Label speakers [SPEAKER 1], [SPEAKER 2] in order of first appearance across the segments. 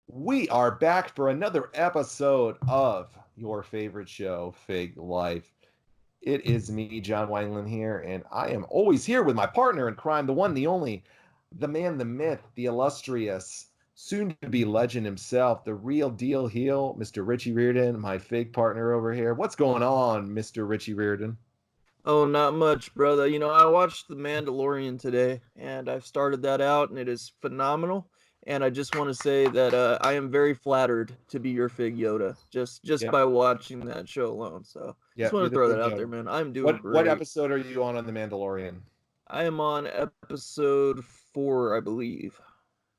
[SPEAKER 1] We are back for another episode of your favorite show, Fig Life. It is me, John Wineland here, and I am always here with my partner in crime, the one, the only, the man, the myth, the illustrious, soon-to-be legend himself, the real deal heel, Mr. Richie Reardon, my Fig partner over here. What's going on, Mr. Richie Reardon?
[SPEAKER 2] Oh, not much, brother. I watched The Mandalorian today, and I've started that out, and it is phenomenal. And I just want to say that I am very flattered to be your Fig Yoda, just
[SPEAKER 1] Yep,
[SPEAKER 2] by watching that show alone. So just
[SPEAKER 1] yep,
[SPEAKER 2] want
[SPEAKER 1] you're
[SPEAKER 2] to
[SPEAKER 1] the
[SPEAKER 2] throw that
[SPEAKER 1] Fig
[SPEAKER 2] out there,
[SPEAKER 1] Yoda.
[SPEAKER 2] man. I'm doing
[SPEAKER 1] What
[SPEAKER 2] great.
[SPEAKER 1] episode are you on The Mandalorian?
[SPEAKER 2] I am on episode 4, I believe.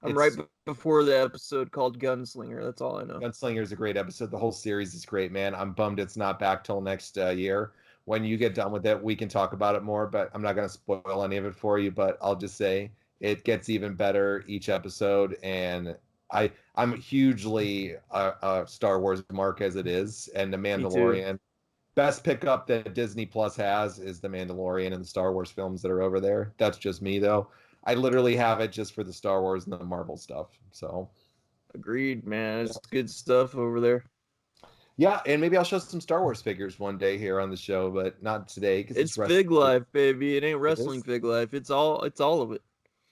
[SPEAKER 2] I'm right
[SPEAKER 1] It's
[SPEAKER 2] before the episode called Gunslinger. That's all I know.
[SPEAKER 1] Gunslinger is a great episode. The whole series is great, man. I'm bummed it's not back till next year. When you get done with it, we can talk about it more, but I'm not going to spoil any of it for you. But I'll just say it gets even better each episode, and I'm hugely a Star Wars mark as it is, and The
[SPEAKER 2] Me too.
[SPEAKER 1] Mandalorian. Best pickup that Disney Plus has is The Mandalorian and the Star Wars films that are over there. That's just me, though. I literally have it just for the Star Wars and the Marvel stuff. So.
[SPEAKER 2] Agreed, man. It's good stuff over there.
[SPEAKER 1] Yeah, and maybe I'll show some Star Wars figures one day here on the show, but not today because it's
[SPEAKER 2] It's
[SPEAKER 1] wrestling.
[SPEAKER 2] Fig Life, baby. It ain't
[SPEAKER 1] It
[SPEAKER 2] wrestling
[SPEAKER 1] is.
[SPEAKER 2] Fig Life. It's all of it.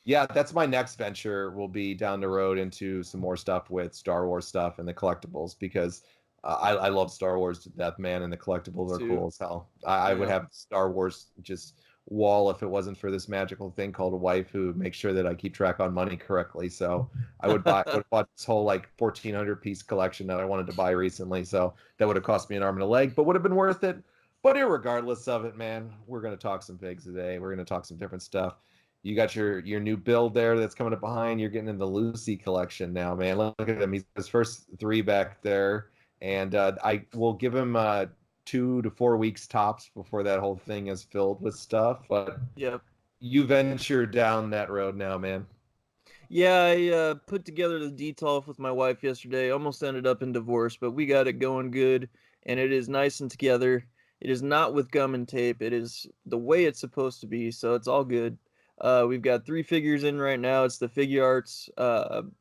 [SPEAKER 1] Yeah, that's my next venture. Will be down the road into some more stuff with Star Wars stuff and the collectibles because I love Star Wars to death, man, and the
[SPEAKER 2] Me
[SPEAKER 1] collectibles are cool
[SPEAKER 2] too.
[SPEAKER 1] as hell. I would
[SPEAKER 2] Yeah.
[SPEAKER 1] have Star Wars just wall if it wasn't for this magical thing called a wife who makes sure that I keep track on money correctly. So I would have bought this whole like 1,400 piece collection that I wanted to buy recently. So that would have cost me an arm and a leg, but would have been worth it. But irregardless of it, man, we're gonna talk some figs today. We're gonna talk some different stuff. You got your new build there that's coming up behind. You're getting in the Lucy collection now, man. Look at him. He's his first three back there, and I will give him 2 to 4 weeks tops before that whole thing is filled with stuff. But
[SPEAKER 2] Yep.
[SPEAKER 1] you venture down that road now, man.
[SPEAKER 2] Yeah, I put together the detox with my wife yesterday. Almost ended up in divorce, but we got it going good, and it is nice and together. It is not with gum and tape. It is the way it's supposed to be, so it's all good. We've got 3 figures in right now. It's the Figure Arts,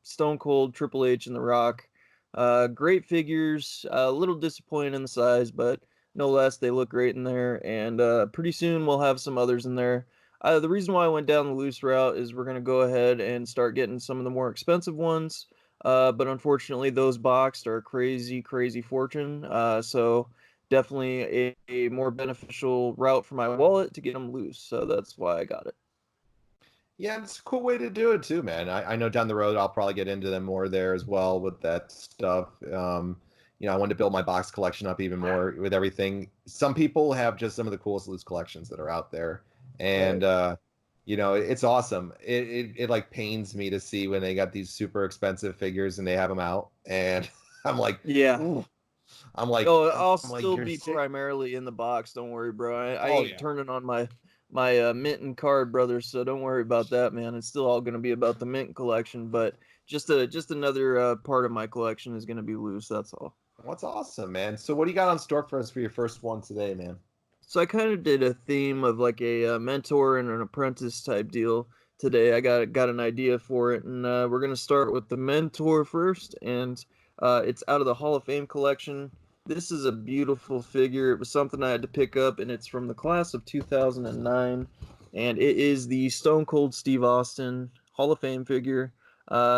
[SPEAKER 2] Stone Cold, Triple H, and The Rock. Great figures. A little disappointing in the size, but no less, they look great in there. And pretty soon we'll have some others in there. The reason why I went down the loose route is we're going to go ahead and start getting some of the more expensive ones. But unfortunately, those boxed are a crazy, crazy fortune. So definitely a more beneficial route for my wallet to get them loose. So that's why I got it.
[SPEAKER 1] Yeah, it's a cool way to do it too, man. I know down the road I'll probably get into them more there as well with that stuff. I wanted to build my box collection up even more with everything. Some people have just some of the coolest loose collections that are out there, and
[SPEAKER 2] Right.
[SPEAKER 1] it's awesome. It like pains me to see when they got these super expensive figures and they have them out, and I'm like,
[SPEAKER 2] Yeah.
[SPEAKER 1] ooh, I'm like,
[SPEAKER 2] Oh,
[SPEAKER 1] I'm
[SPEAKER 2] I'll
[SPEAKER 1] like,
[SPEAKER 2] still
[SPEAKER 1] you're
[SPEAKER 2] be
[SPEAKER 1] sick.
[SPEAKER 2] primarily in the box. Don't worry, bro. I
[SPEAKER 1] Oh
[SPEAKER 2] ain't
[SPEAKER 1] yeah.
[SPEAKER 2] turning on my mint and card brothers, so don't worry about that, man. It's still all gonna be about the mint collection, but just another part of my collection is gonna be loose. That's all.
[SPEAKER 1] What's awesome, man. So what do you got on store for us for your first one today, man?
[SPEAKER 2] So I kind of did a theme of like a mentor and an apprentice type deal today. I got an idea for it, and we're gonna start with the mentor first, and it's out of the Hall of Fame collection. This is a beautiful figure. It was something I had to pick up, and it's from the class of 2009, and it is the Stone Cold Steve Austin Hall of Fame figure.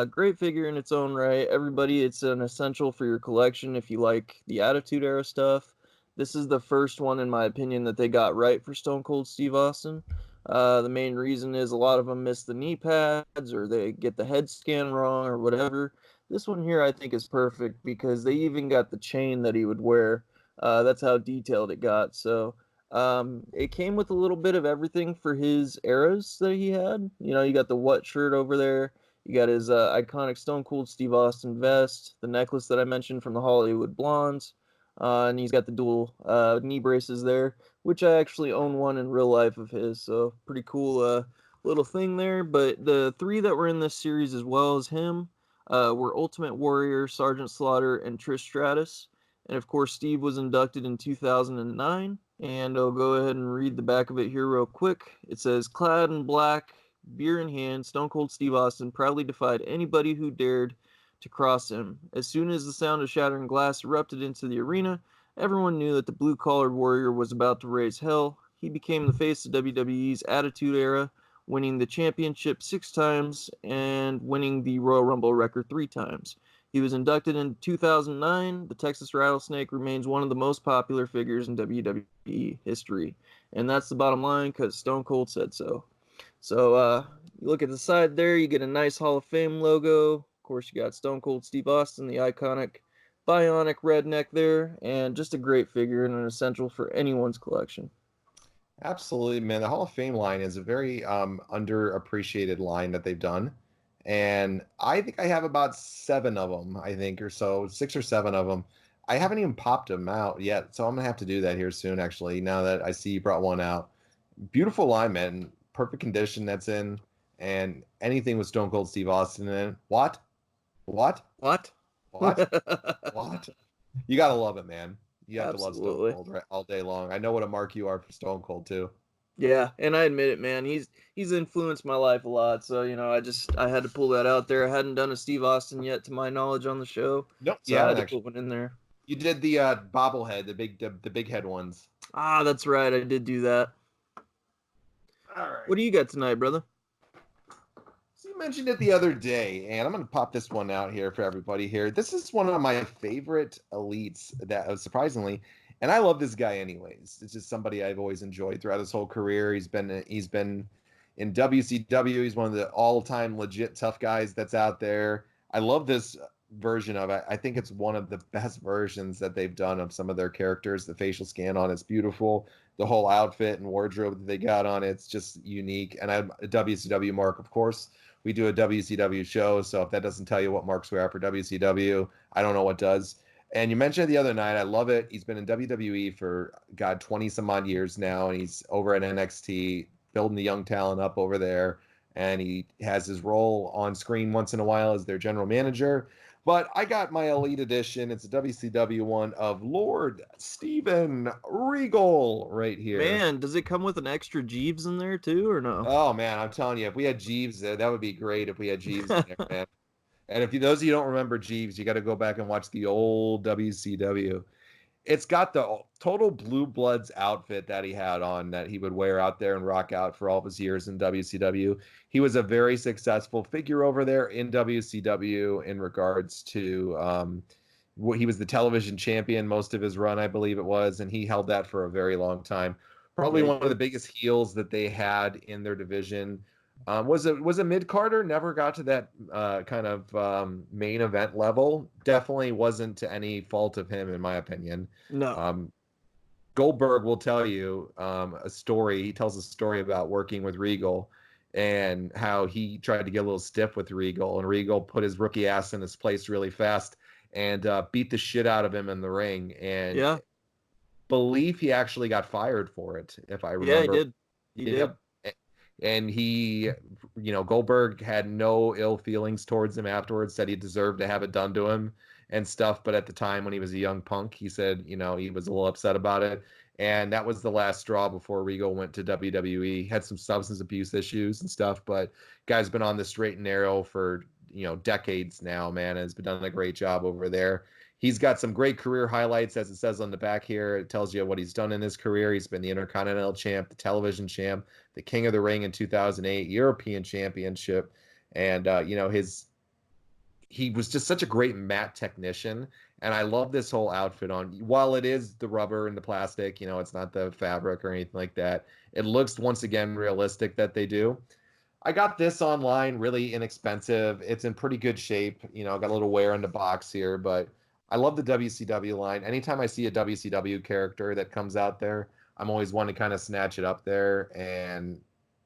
[SPEAKER 2] Great figure in its own right. Everybody, it's an essential for your collection if you like the Attitude Era stuff. This is the first one, in my opinion, that they got right for Stone Cold Steve Austin. The main reason is a lot of them miss the knee pads or they get the head scan wrong or whatever. This one here I think is perfect because they even got the chain that he would wear. That's how detailed it got. So it came with a little bit of everything for his eras that he had. You got the what shirt over there. You got his iconic Stone Cold Steve Austin vest, the necklace that I mentioned from the Hollywood Blondes. And he's got the dual knee braces there, which I actually own one in real life of his. So pretty cool little thing there. But the three that were in this series as well as him were Ultimate Warrior, Sergeant Slaughter, and Trish Stratus. And of course, Steve was inducted in 2009. And I'll go ahead and read the back of it here real quick. It says, "Clad in black, beer in hand, Stone Cold Steve Austin proudly defied anybody who dared to cross him. As soon as the sound of shattering glass erupted into the arena, everyone knew that the blue-collared warrior was about to raise hell. He became the face of WWE's Attitude Era, winning the championship 6 times and winning the Royal Rumble record 3 times. He was inducted in 2009. The Texas Rattlesnake remains one of the most popular figures in WWE history. And that's the bottom line because Stone Cold said so. So you look at the side there, you get a nice Hall of Fame logo. Of course, you got Stone Cold Steve Austin, the iconic bionic redneck there, and just a great figure and an essential for anyone's collection.
[SPEAKER 1] Absolutely, man. The Hall of Fame line is a very underappreciated line that they've done. And I think I have about 7 of them, I think, or so, 6 or 7 of them. I haven't even popped them out yet, so I'm gonna have to do that here soon, actually, now that I see you brought one out. Beautiful line, man. Perfect condition that's in. And anything with Stone Cold Steve Austin in it. What? What?
[SPEAKER 2] What?
[SPEAKER 1] What? What? You gotta love it, man. You have to love Stone
[SPEAKER 2] Absolutely.
[SPEAKER 1] Cold all day long. I know what a mark you are for Stone Cold too.
[SPEAKER 2] Yeah, and I admit it, man. He's influenced my life a lot. So, I had to pull that out there. I hadn't done a Steve Austin yet to my knowledge on the show.
[SPEAKER 1] Nope, you
[SPEAKER 2] So I had
[SPEAKER 1] haven't
[SPEAKER 2] to
[SPEAKER 1] actually.
[SPEAKER 2] put one in there.
[SPEAKER 1] You did the bobblehead, the big head ones.
[SPEAKER 2] Ah, that's right. I did do that.
[SPEAKER 1] All right.
[SPEAKER 2] What do you got tonight, brother?
[SPEAKER 1] So you mentioned it the other day, and I'm going to pop this one out here for everybody here. This is one of my favorite elites that surprisingly, and I love this guy anyways. It's just somebody I've always enjoyed throughout his whole career. He's been in WCW. He's one of the all-time legit tough guys that's out there. I love this version of it. I think it's one of the best versions that they've done of some of their characters. The facial scan on it's beautiful. The whole outfit and wardrobe that they got on it's just unique. And I'm a WCW mark, of course. We do a WCW show, so if that doesn't tell you what marks we are for WCW, I don't know what does. And you mentioned it the other night. I love it. He's been in WWE for, God, 20 some odd years now, and he's over at NXT building the young talent up over there. And he has his role on screen once in a while as their general manager. But I got my Elite Edition. It's a WCW one of Lord Steven Regal right here.
[SPEAKER 2] Man, does it come with an extra Jeeves in there too, or no?
[SPEAKER 1] Oh man, I'm telling you, if we had Jeeves there, that would be great. If we had Jeeves in there, man. And if you, those of you don't remember Jeeves, you got to go back and watch the old WCW. It's got the total Blue Bloods outfit that he had on that he would wear out there and rock out for all of his years in WCW. He was a very successful figure over there in WCW in regards to he was the television champion most of his run, I believe it was, and he held that for a very long time. Probably
[SPEAKER 2] Yeah,
[SPEAKER 1] one of the biggest heels that they had in their division. Was a mid Carter? Never got to that kind of main event level. Definitely wasn't to any fault of him, in my opinion.
[SPEAKER 2] no.
[SPEAKER 1] Um, Goldberg will tell you a story. He tells a story about working with Regal and how he tried to get a little stiff with Regal, and Regal put his rookie ass in his place really fast and beat the shit out of him in the ring. And
[SPEAKER 2] Yeah,
[SPEAKER 1] believe he actually got fired for it, if I
[SPEAKER 2] yeah, he
[SPEAKER 1] remember.
[SPEAKER 2] did. He did.
[SPEAKER 1] Yep. And he, Goldberg had no ill feelings towards him afterwards, said he deserved to have it done to him and stuff. But at the time when he was a young punk, he said, he was a little upset about it. And that was the last straw before Regal went to WWE. Had some substance abuse issues and stuff, but guy's been on the straight and narrow for, decades now, man, has been done a great job over there. He's got some great career highlights, as it says on the back here. It tells you what he's done in his career. He's been the Intercontinental Champ, the Television Champ, the King of the Ring in 2008, European Championship, and he was just such a great mat technician. And I love this whole outfit on. While it is the rubber and the plastic, it's not the fabric or anything like that. It looks once again realistic that they do. I got this online, really inexpensive. It's in pretty good shape. Got a little wear in the box here, but I love the WCW line. Anytime I see a WCW character that comes out there, I'm always one to kind of snatch it up there. And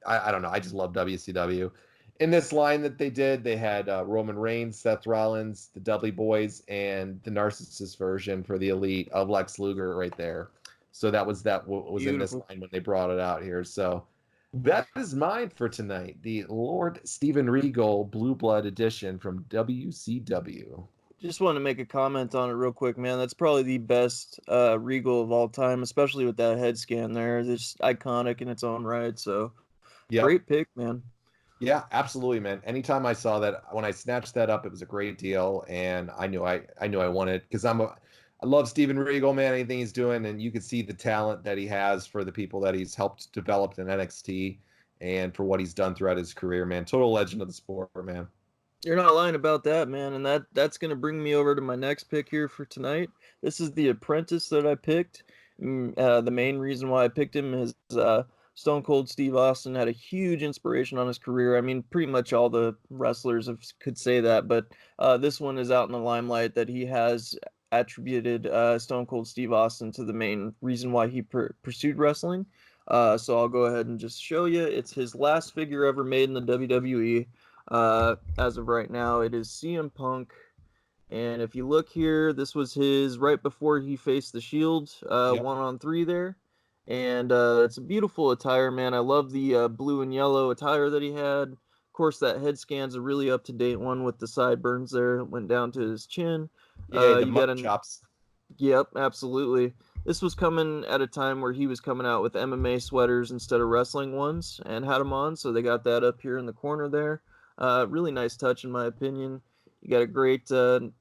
[SPEAKER 1] I don't know. I just love WCW. In this line that they did, they had Roman Reigns, Seth Rollins, the Dudley Boys, and the Narcissist version for the Elite of Lex Luger right there. So that was what was in this
[SPEAKER 2] Beautiful.
[SPEAKER 1] line when they brought it out here. So that is mine for tonight. The Lord Steven Regal Blue Blood edition from WCW.
[SPEAKER 2] Just want to make a comment on it real quick, man. That's probably the best Regal of all time, especially with that head scan there. It's just iconic in its own right. So
[SPEAKER 1] Yep.
[SPEAKER 2] great pick, man.
[SPEAKER 1] Yeah, absolutely, man. Anytime I saw that, when I snatched that up, it was a great deal, and I knew I wanted, because I love Steven Regal, man. Anything he's doing, and you can see the talent that he has for the people that he's helped develop in NXT, and for what he's done throughout his career, man. Total legend of the sport, man.
[SPEAKER 2] You're not lying about that, man, and that's gonna bring me over to my next pick here for tonight. This is the Apprentice that I picked. The main reason why I picked him is Stone Cold Steve Austin had a huge inspiration on his career. I mean, pretty much all the wrestlers could say that, but this one is out in the limelight that he has attributed Stone Cold Steve Austin to the main reason why he pursued wrestling. So I'll go ahead and just show you. It's his last figure ever made in the WWE. As of right now, it is CM Punk. And if you look here, this was his right before he faced the Shield,
[SPEAKER 1] Yep.
[SPEAKER 2] 1-on-3 there. And it's a beautiful attire, man. I love the blue and yellow attire that he had. Of course, that head scan's a really up to date one with the sideburns there. It went down to his chin.
[SPEAKER 1] Yeah, the
[SPEAKER 2] You got
[SPEAKER 1] mutton
[SPEAKER 2] an
[SPEAKER 1] chops.
[SPEAKER 2] Yep, absolutely. This was coming at a time where he was coming out with MMA sweaters instead of wrestling ones and had them on, so they got that up here in the corner there. Really nice touch, in my opinion. You got a great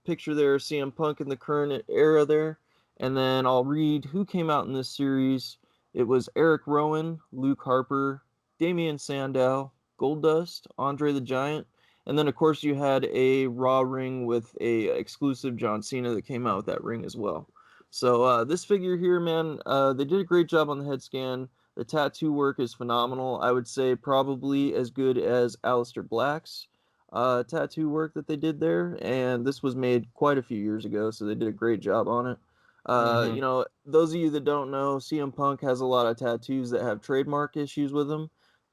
[SPEAKER 2] picture there of CM Punk in the current era there. And then I'll read who came out in this series. It was Eric Rowan, Luke Harper, Damian Sandow, Goldust, Andre the Giant, and then of course you had a Raw ring with a exclusive John Cena that came out with that ring as well. So this figure here, man, they did a great job on the head scan. The tattoo work is phenomenal. I would say probably as good as Aleister Black's tattoo work that they did there. And this was made quite a few years ago, so they did a great job on it.
[SPEAKER 1] Hmm.
[SPEAKER 2] Those of you that don't know, CM Punk has a lot of tattoos that have trademark issues with them,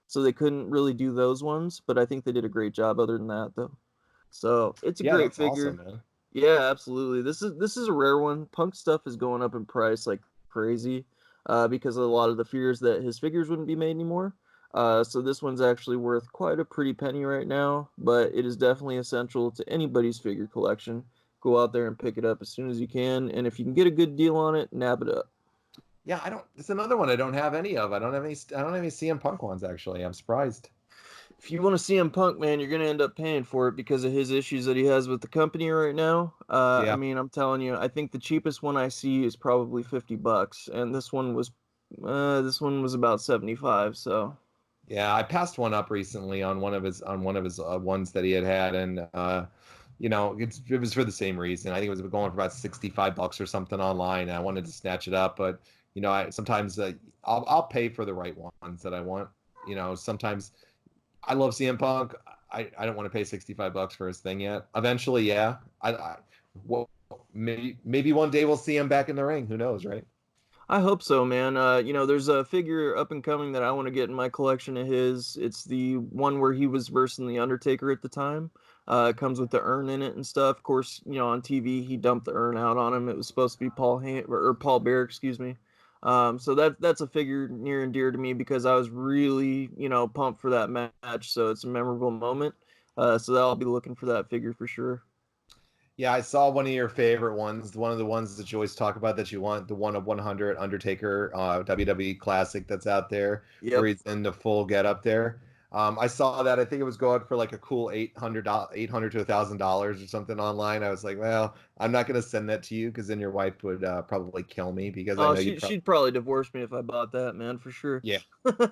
[SPEAKER 2] so they couldn't really do those ones. But I think they did a great job other than that, though. So it's a
[SPEAKER 1] Yeah,
[SPEAKER 2] great
[SPEAKER 1] that's awesome,
[SPEAKER 2] figure.
[SPEAKER 1] man.
[SPEAKER 2] Yeah, absolutely. This is a rare one. Punk stuff is going up in price like crazy, because of a lot of the fears that his figures wouldn't be made anymore. So this one's actually worth quite a pretty penny right now, but it is definitely essential to anybody's figure collection. Go out there and pick it up as soon as you can, and if you can get a good deal on it, nab it up.
[SPEAKER 1] Yeah, I don't. It's another one I don't have any of. I don't have any CM Punk ones actually. I'm surprised.
[SPEAKER 2] If you want to see him Punk, man, you're gonna end up paying for it because of his issues that he has with the company right now. I
[SPEAKER 1] Yeah.
[SPEAKER 2] mean, I'm telling you, I think the cheapest one I see is probably $50, and this one was about 75. So
[SPEAKER 1] Yeah, I passed one up recently on one of his ones that he had, and it was for the same reason. I think it was going for about $65 or something online, and I wanted to snatch it up, but I sometimes I'll pay for the right ones that I want. Sometimes I love CM Punk. I don't want to pay $65 for his thing yet. Eventually, yeah. Well, maybe one day we'll see him back in the ring. Who knows, right?
[SPEAKER 2] I hope so, man. There's a figure up and coming that I want to get in my collection of his. It's the one where he was versing the Undertaker at the time. It comes with the urn in it and stuff. Of course, on TV he dumped the urn out on him. It was supposed to be Paul Bear, excuse me. So that's a figure near and dear to me because I was really, pumped for that match. So it's a memorable moment. So I'll be looking for that figure for sure.
[SPEAKER 1] Yeah, I saw one of your favorite ones, one of the ones that you always talk about that you want, the one of 100 Undertaker WWE Classic that's out there, where
[SPEAKER 2] Yep.
[SPEAKER 1] he's in the full get up there. I saw that. I think it was going for like a cool $800 to $1,000 or something online. I was like, well, I'm not going to send that to you because then your wife would probably kill me because I
[SPEAKER 2] Oh,
[SPEAKER 1] know
[SPEAKER 2] she
[SPEAKER 1] you'd
[SPEAKER 2] she'd probably divorce me if I bought that, man, for sure.
[SPEAKER 1] yeah,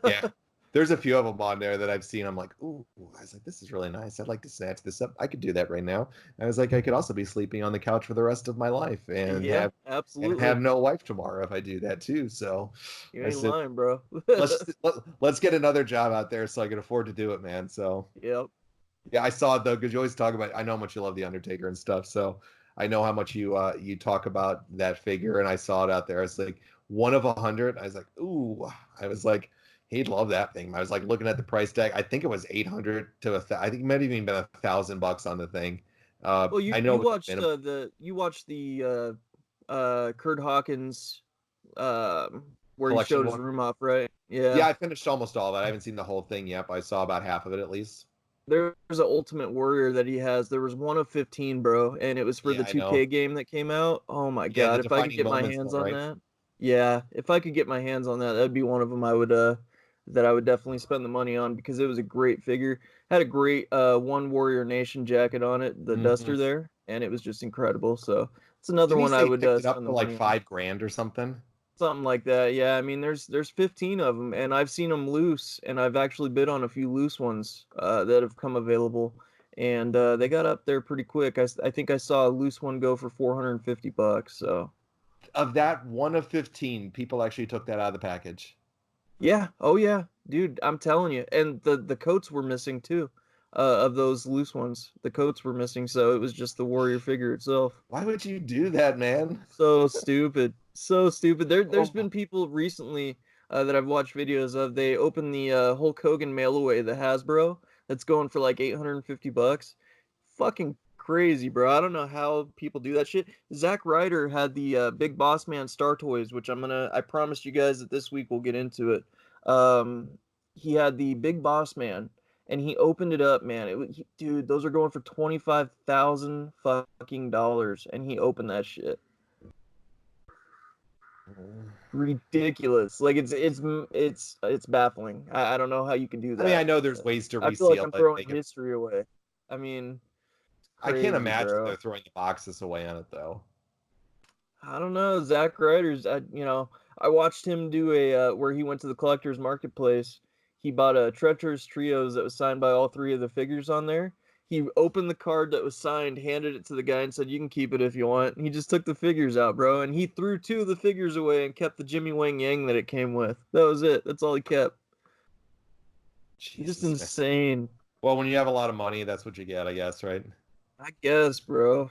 [SPEAKER 1] yeah. There's a few of them on there that I've seen. I'm like, ooh, I was like, this is really nice. I'd like to snatch this up. I could do that right now. I was like, I could also be sleeping on the couch for the rest of my life and
[SPEAKER 2] Yeah,
[SPEAKER 1] have
[SPEAKER 2] absolutely.
[SPEAKER 1] no wife tomorrow if I do that too. So
[SPEAKER 2] You
[SPEAKER 1] I
[SPEAKER 2] ain't
[SPEAKER 1] said,
[SPEAKER 2] lying, bro.
[SPEAKER 1] let's get another job out there so I can afford to do it, man. So
[SPEAKER 2] Yep.
[SPEAKER 1] yeah, I saw it though because you always talk about. I know how much you love the Undertaker and stuff. So I know how much you talk about that figure, and I saw it out there. I was like one of 100. I was like, ooh. I was like, he'd love that thing. I was like looking at the price tag. I think it was 800 to I think it might have even been $1,000 on the thing.
[SPEAKER 2] Well, you
[SPEAKER 1] I know
[SPEAKER 2] you
[SPEAKER 1] it was a
[SPEAKER 2] watched
[SPEAKER 1] minimum.
[SPEAKER 2] Kurt Hawkins where he
[SPEAKER 1] Collection
[SPEAKER 2] showed his
[SPEAKER 1] one.
[SPEAKER 2] room off, right?
[SPEAKER 1] Yeah,
[SPEAKER 2] Yeah.
[SPEAKER 1] I finished almost all of it. I haven't seen the whole thing yet, but I saw about half of it at least.
[SPEAKER 2] There's an Ultimate Warrior that he has. There was one of 15, bro, and it was for
[SPEAKER 1] Yeah,
[SPEAKER 2] the
[SPEAKER 1] I know.
[SPEAKER 2] 2K game that came out. Oh my
[SPEAKER 1] Yeah, the
[SPEAKER 2] God, if I could
[SPEAKER 1] defining
[SPEAKER 2] get my
[SPEAKER 1] moments
[SPEAKER 2] hands
[SPEAKER 1] one,
[SPEAKER 2] on
[SPEAKER 1] right?
[SPEAKER 2] that. Yeah, if I could get my hands on that, that'd be one of them I would that I would definitely spend the money on because it was a great figure. Had a great One Warrior Nation jacket on it, the
[SPEAKER 1] Hmm.
[SPEAKER 2] duster there, and it was just incredible. So it's another
[SPEAKER 1] Didn't he
[SPEAKER 2] one I
[SPEAKER 1] say he
[SPEAKER 2] would
[SPEAKER 1] picked it up
[SPEAKER 2] spend the
[SPEAKER 1] for like
[SPEAKER 2] money on.
[SPEAKER 1] 5 grand or something?
[SPEAKER 2] Something like that. Yeah, I mean, there's 15 of them, and I've seen them loose, and I've actually bid on a few loose ones that have come available, and they got up there pretty quick. I think I saw a loose one go for $450. So
[SPEAKER 1] Of that, one of 15 people actually took that out of the package.
[SPEAKER 2] yeah, oh yeah, dude, I'm telling you, and the coats were missing too, of those loose ones. The coats were missing, so it was just the warrior figure itself.
[SPEAKER 1] Why would you do that, man?
[SPEAKER 2] So stupid. So stupid. There's
[SPEAKER 1] Oh,
[SPEAKER 2] been people recently that I've watched videos of. They opened the Hulk Hogan mail away, the Hasbro, that's going for like $850. Fucking crazy, bro. I don't know how people do that shit. Zack Ryder had the Big Boss Man Star Toys, which I promised you guys that this week we'll get into it. Um, he had the Big Boss Man, and he opened it up, man. Dude, those are going for 25,000 fucking dollars, and he opened that shit. Ridiculous. Like it's baffling. I don't know how you can do
[SPEAKER 1] I mean, I
[SPEAKER 2] that.
[SPEAKER 1] know there's ways to
[SPEAKER 2] I feel like
[SPEAKER 1] reseal
[SPEAKER 2] I'm
[SPEAKER 1] it,
[SPEAKER 2] throwing
[SPEAKER 1] make it.
[SPEAKER 2] history away. I mean, it's
[SPEAKER 1] I can't
[SPEAKER 2] crazy,
[SPEAKER 1] imagine
[SPEAKER 2] bro.
[SPEAKER 1] they're throwing the boxes away on it though.
[SPEAKER 2] I don't know. Zack Ryder's. I watched him do a where he went to the collector's marketplace. He bought a Treacherous Trios that was signed by all three of the figures on there. He opened the card that was signed, handed it to the guy, and said, "You can keep it if you want." And he just took the figures out, bro, and he threw two of the figures away and kept the Jimmy Wang Yang that it came with. That was it. That's all he kept. Just
[SPEAKER 1] Jesus, man.
[SPEAKER 2] insane.
[SPEAKER 1] Well, when you have a lot of money, that's what you get, I guess, right?
[SPEAKER 2] I guess, bro.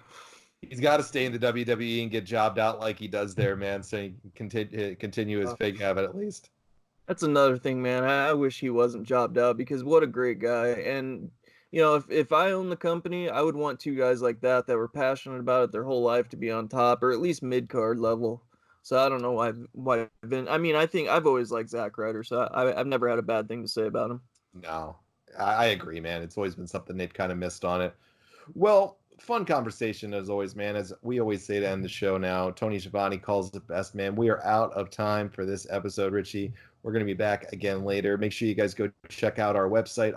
[SPEAKER 1] He's got to stay in the WWE and get jobbed out like he does there, man, so he can continue his
[SPEAKER 2] Uh,
[SPEAKER 1] fake habit at least.
[SPEAKER 2] That's another thing, man. I wish he wasn't jobbed out because what a great guy. And if I owned the company, I would want two guys like that were passionate about it their whole life to be on top or at least mid card level. So I don't know why I've been. I mean, I think I've always liked Zack Ryder, so I've never had a bad thing to say about him.
[SPEAKER 1] No, I agree, man. It's always been something they've kind of missed on it. Well, fun conversation as always, man. As we always say to end the show now, Tony Schiavone calls it best, man. We are out of time for this episode, Richie. We're going to be back again later. Make sure you guys go check out our website,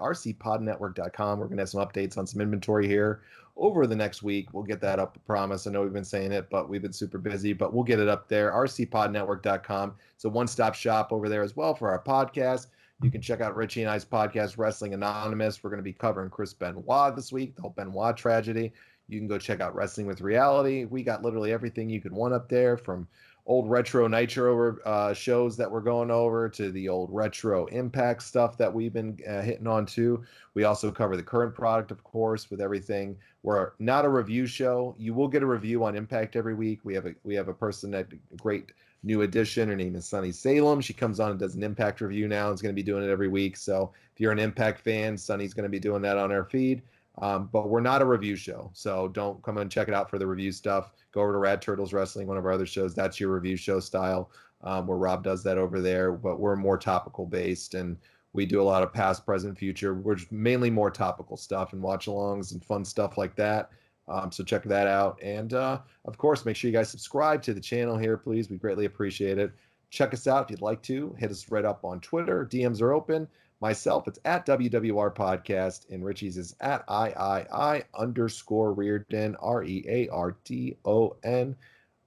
[SPEAKER 1] rcpodnetwork.com. We're going to have some updates on some inventory here over the next week. We'll get that up, I promise. I know we've been saying it, but we've been super busy, but we'll get it up there, rcpodnetwork.com. It's a one-stop shop over there as well for our podcast. You can check out Richie and I's podcast, Wrestling Anonymous. We're going to be covering Chris Benoit this week, the whole Benoit tragedy. You can go check out Wrestling with Reality. We got literally everything you could want up there, from old retro Nitro shows that we're going over to the old retro Impact stuff that we've been hitting on too. We also cover the current product, of course, with everything. We're not a review show. You will get a review on Impact every week. We have a person that great new addition. Her name is Sunny Salem. She comes on and does an Impact review now and is going to be doing it every week. So if you're an Impact fan, Sunny's going to be doing that on our feed. But we're not a review show, so don't come and check it out for the review stuff. Go over to Rad Turtles Wrestling, one of our other shows. That's your review show style, where Rob does that over there. But we're more topical based, and we do a lot of past, present, future. We're just mainly more topical stuff and watch-alongs and fun stuff like that. So check that out. And of course, make sure you guys subscribe to the channel here, please. We greatly appreciate it. Check us out if you'd like to. Hit us right up on Twitter. DMs are open. Myself, it's at WWR Podcast, and Richie's is at III_Reardon, REARDON.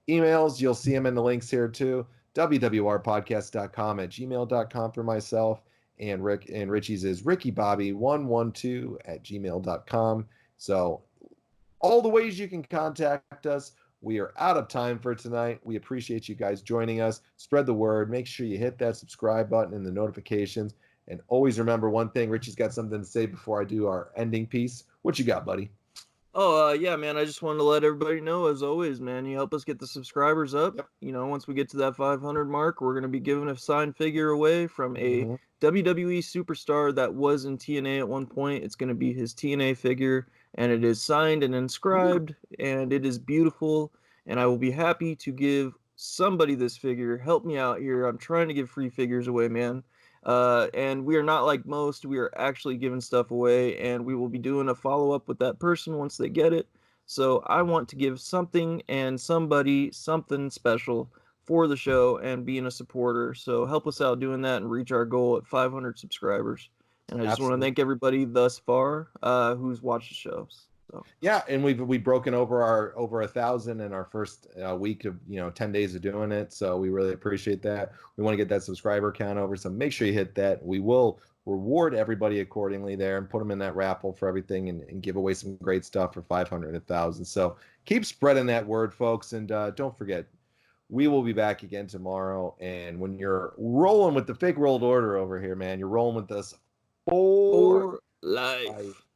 [SPEAKER 1] Emails, you'll see them in the links here too. WWRpodcast.com@gmail.com for myself, and Richie's is RickyBobby112@gmail.com. So all the ways you can contact us. We are out of time for tonight. We appreciate you guys joining us. Spread the word. Make sure you hit that subscribe button and the notifications. And always remember one thing. Richie's got something to say before I do our ending piece. What you got, buddy?
[SPEAKER 2] Oh, yeah, man. I just wanted to let everybody know, as always, man, you help us get the subscribers up.
[SPEAKER 1] Yep.
[SPEAKER 2] Once we get to that 500 mark, we're going to be giving a signed figure away from a
[SPEAKER 1] Mm-hmm.
[SPEAKER 2] WWE superstar that was in TNA at one point. It's going to be his TNA figure, and it is signed and inscribed, and it is beautiful. And I will be happy to give somebody this figure. Help me out here. I'm trying to give free figures away, man. And we are not like most. We are actually giving stuff away, and we will be doing a follow up with that person once they get it. So I want to give something and somebody something special for the show and being a supporter. So help us out doing that and reach our goal at 500 subscribers. And I just want to
[SPEAKER 1] Absolutely.
[SPEAKER 2] thank everybody thus far who's watched the shows. So.
[SPEAKER 1] Yeah, and we've broken over 1,000 in our first week of 10 days of doing it. So we really appreciate that. We want to get that subscriber count over, so make sure you hit that. We will reward everybody accordingly there and put them in that raffle for everything and give away some great stuff for 500 and 1,000. So keep spreading that word, folks, and don't forget, we will be back again tomorrow. And when you're rolling with the fake world order over here, man, you're rolling with us for
[SPEAKER 2] For life.